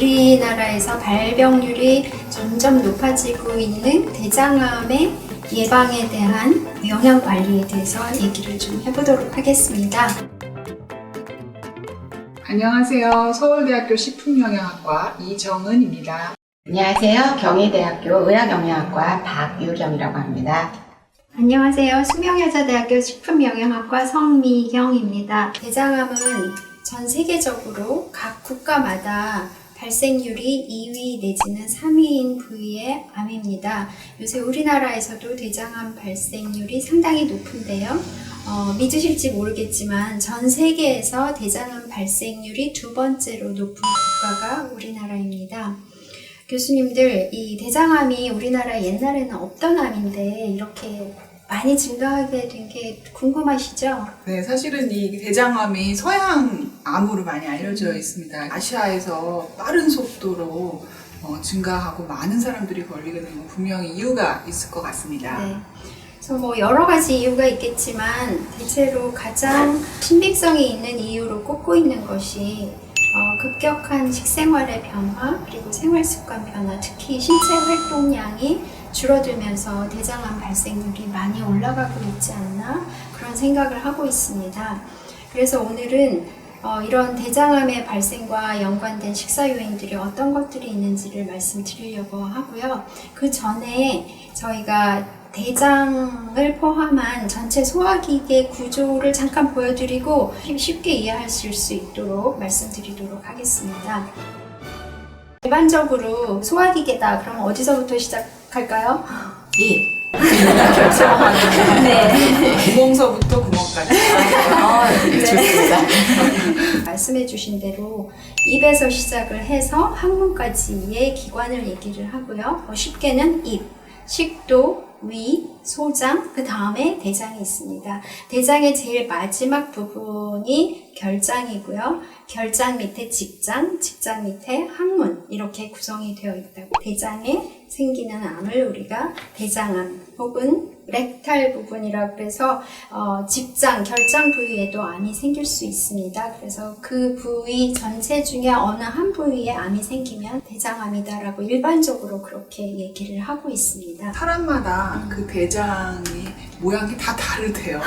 우리나라에서 발병률이 점점 높아지고 있는 대장암의 예방에 대한 영양관리에 대해서 얘기를 좀 해보도록 하겠습니다. 안녕하세요. 서울대학교 식품영양학과 이정은입니다. 안녕하세요. 경희대학교 의학영양학과 박유경이라고 합니다. 안녕하세요. 숙명여자대학교 식품영양학과 성미경입니다. 대장암은 전 세계적으로 각 국가마다 발생률이 2위 내지는 3위인 부위의 암입니다. 요새 우리나라에서도 대장암 발생률이 상당히 높은데요. 믿으실지 모르겠지만 전 세계에서 대장암 발생률이 두 번째로 높은 국가가 우리나라입니다. 교수님들, 이 대장암이 우리나라 옛날에는 없던 암인데 이렇게 많이 증가하게 된 게 궁금하시죠? 네, 사실은 이 대장암이 서양암으로 많이 알려져 있습니다. 아시아에서 빠른 속도로 증가하고 많은 사람들이 걸리게 된 건 분명히 이유가 있을 것 같습니다. 네. 그래서 여러 가지 이유가 있겠지만 대체로 가장 신빙성이 있는 이유로 꼽고 있는 것이 급격한 식생활의 변화, 그리고 생활습관 변화, 특히 신체 활동량이 줄어들면서 대장암 발생률이 많이 올라가고 있지 않나 그런 생각을 하고 있습니다. 그래서 오늘은 이런 대장암의 발생과 연관된 식사 요인들이 어떤 것들이 있는지를 말씀드리려고 하고요. 그 전에 저희가 대장을 포함한 전체 소화기계 구조를 잠깐 보여드리고 쉽게 이해하실 수 있도록 말씀드리도록 하겠습니다. 일반적으로 소화기계다. 그럼 어디서부터 시작할까요? 네. 구멍서부터 구멍까지. 네. 좋습니다. 말씀해 주신 대로 입에서 시작을 해서 항문까지의 기관을 얘기를 하고요. 쉽게는 입, 식도, 위, 소장, 그 다음에 대장이 있습니다. 대장의 제일 마지막 부분이 결장이고요. 결장 밑에 직장, 직장 밑에 항문 이렇게 구성이 되어 있다고. 대장에 생기는 암을 우리가 대장암 혹은 렉탈 부분이라고 해서 직장, 결장 부위에도 암이 생길 수 있습니다. 그래서 그 부위 전체 중에 어느 한 부위에 암이 생기면 대장암이다라고 일반적으로 그렇게 얘기를 하고 있습니다. 사람마다 그 대장이 모양이 다 다르대요.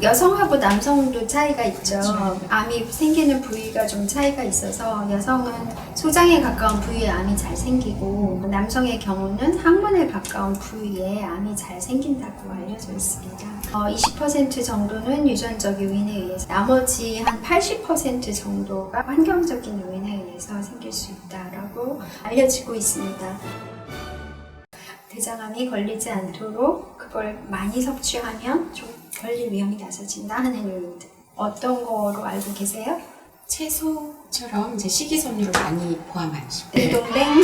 여성하고 남성도 차이가 있죠. 그렇죠. 암이 생기는 부위가 좀 차이가 있어서 여성은 소장에 가까운 부위에 암이 잘 생기고 남성의 경우는 항문에 가까운 부위에 암이 잘 생긴다고 알려져 있습니다. 20% 정도는 유전적 요인에 의해서, 나머지 한 80% 정도가 환경적인 요인에 의해서 생길 수 있다라고 알려지고 있습니다. 대장암이 걸리지 않도록 그걸 많이 섭취하면 좀 걸릴 위험이 낮아진다 하는 요인들. 어떤 거로 알고 계세요? 채소처럼 이제 식이섬유를 많이 포함하죠. 딩동댕.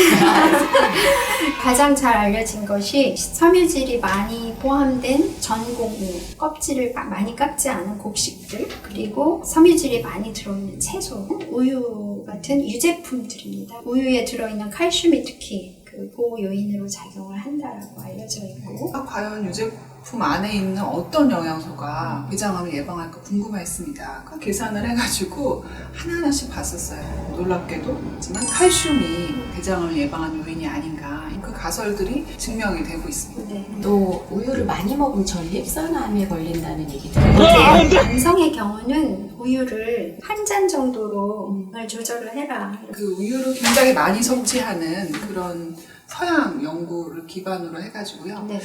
가장 잘 알려진 것이 섬유질이 많이 포함된 전곡류, 껍질을 많이 깎지 않은 곡식들, 그리고 섬유질이 많이 들어있는 채소, 우유 같은 유제품들입니다. 우유에 들어있는 칼슘이 특히 그 보호 요인으로 작용을 한다라고 알려져 있고. 과연 유제품 안에 있는 어떤 영양소가 대장암을 예방할까 궁금했습니다. 계산을 해가지고 하나하나씩 봤었어요. 놀랍게도 하지만 칼슘이 대장암을 예방하는 요인이 아닌가, 그 가설들이 증명이 되고 있습니다. 네. 또 우유를 많이 먹으면 전립선암에 걸린다는 얘기도 네. 남성의 경우는 우유를 한 잔 정도로 조절을 해라. 그 우유를 굉장히 많이 섭취하는 그런 서양 연구를 기반으로 해가지고요. 네.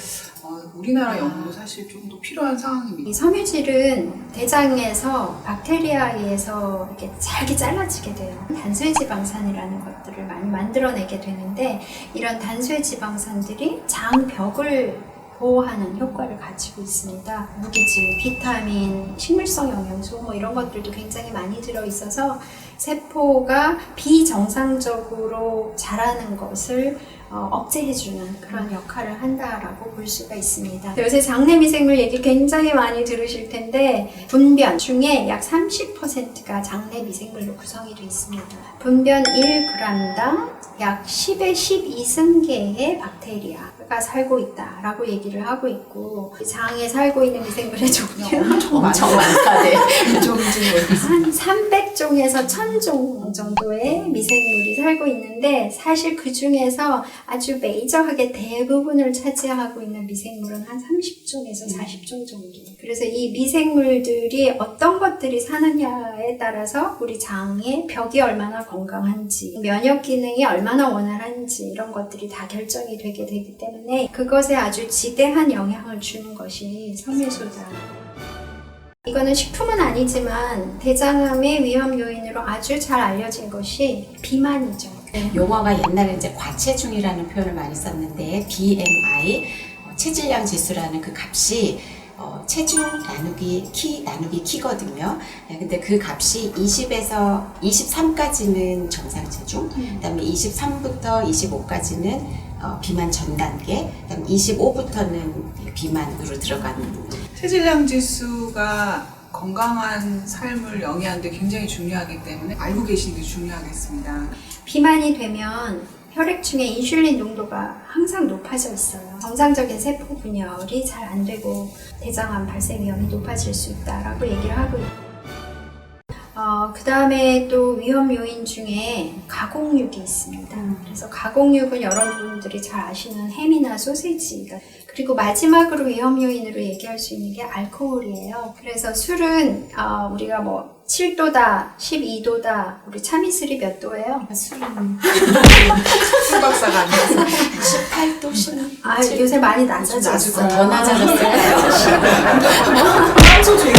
우리나라 연구도 사실 좀 더 필요한 상황입니다. 이 섬유질은 대장에서 박테리아에 의해서 이렇게 잘게 잘라지게 돼요. 단수지방산이라는 것들을 많이 만들어내게 되는데, 이런 단수지방산들이 장벽을 보호하는 효과를 가지고 있습니다. 무기질, 비타민, 식물성 영양소 이런 것들도 굉장히 많이 들어있어서 세포가 비정상적으로 자라는 것을 억제해주는 그런 역할을 한다라고 볼 수가 있습니다. 요새 장내미생물 얘기 굉장히 많이 들으실 텐데, 분변 중에 약 30%가 장내미생물로 구성이 되어 있습니다. 분변 1g당 약 10의 12승계의 박테리아, 살고 있다라고 얘기를 하고 있고, 장에 살고 있는 미생물의 종류 엄청 엄청 많다. 네. 한 300종에서 1000종 정도의 미생물이 살고 있는데, 사실 그 중에서 아주 메이저하게 대부분을 차지하고 있는 미생물은 한 30종에서 40종 정도. 그래서 이 미생물들이 어떤 것들이 사느냐에 따라서 우리 장의 벽이 얼마나 건강한지, 면역 기능이 얼마나 원활한지 이런 것들이 다 결정이 되게 되기 때문에 그것에 아주 지대한 영향을 주는 것이 섬유소다. 이거는 식품은 아니지만 대장암의 위험 요인으로 아주 잘 알려진 것이 비만이죠. 용어가 옛날에 이제 과체중이라는 표현을 많이 썼는데 BMI, 체질량 지수라는 그 값이 체중 나누기 키 나누기 키거든요. 근데 그 값이 20에서 23까지는 정상 체중, 그다음에 23부터 25까지는 비만 전 단계, 그다음에 25부터는 비만으로 들어가는. 체질량 지수가 건강한 삶을 영위하는 데 굉장히 중요하기 때문에 알고 계시는 게 중요하겠습니다. 비만이 되면 혈액 중에 인슐린 농도가 항상 높아져 있어요. 정상적인 세포 분열이 잘 안 되고 대장암 발생 위험이 높아질 수 있다라고 얘기를 하고 있고, 그 다음에 또 위험 요인 중에 가공육이 있습니다. 그래서 가공육은 여러분들이 잘 아시는 햄이나 소시지, 그리고 마지막으로 위험 요인으로 얘기할 수 있는 게 알코올이에요. 그래서 술은 우리가 뭐 7도다, 12도다, 우리 참이슬이 몇 도예요? 술은 술 박사가 아니어서 18도, 17도. 요새 많이 낮아졌어요. 더 낮아졌을까요? 소주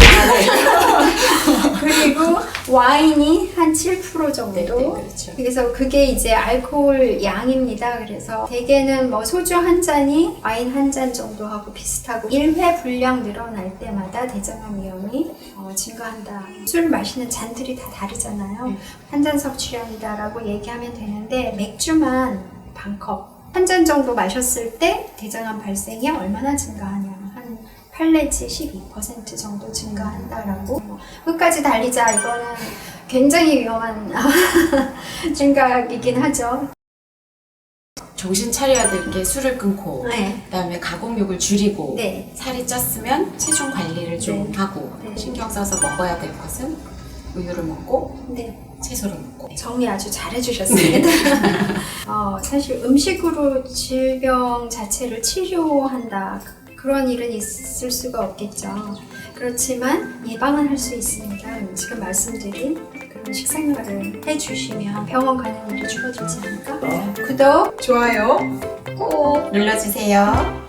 그리고 와인이 한 7% 정도. 네, 그렇죠. 그래서 그게 이제 알코올 양입니다. 그래서 대개는 뭐 소주 한 잔이 와인 한 잔 정도하고 비슷하고 1회 분량 늘어날 때마다 대장암 위험이 증가한다. 술 마시는 잔들이 다 다르잖아요. 한 잔 섭취량이다라고 얘기하면 되는데, 맥주만 반컵 한 잔 정도 마셨을 때 대장암 발생이 얼마나 증가하냐, 한 8 내지 12% 정도 증가한다라고. 끝까지 달리자, 이거는 굉장히 위험한 생각이긴 하죠. 정신 차려야 될 게 술을 끊고, 네. 그다음에 가공육을 줄이고, 네. 살이 쪘으면 체중 관리를 좀 네. 하고, 네. 신경 써서 먹어야 될 것은 우유를 먹고 네. 채소를 먹고. 정리 아주 잘 해주셨습니다. 사실 음식으로 질병 자체를 치료한다, 그런 일은 있을 수가 없겠죠. 그렇지만 예방은 할 수 있습니다. 지금 말씀드린 그런 식생활을 해주시면 병원 가는 일이 줄어들지 않을까? 구독! 좋아요. 꼭 눌러주세요.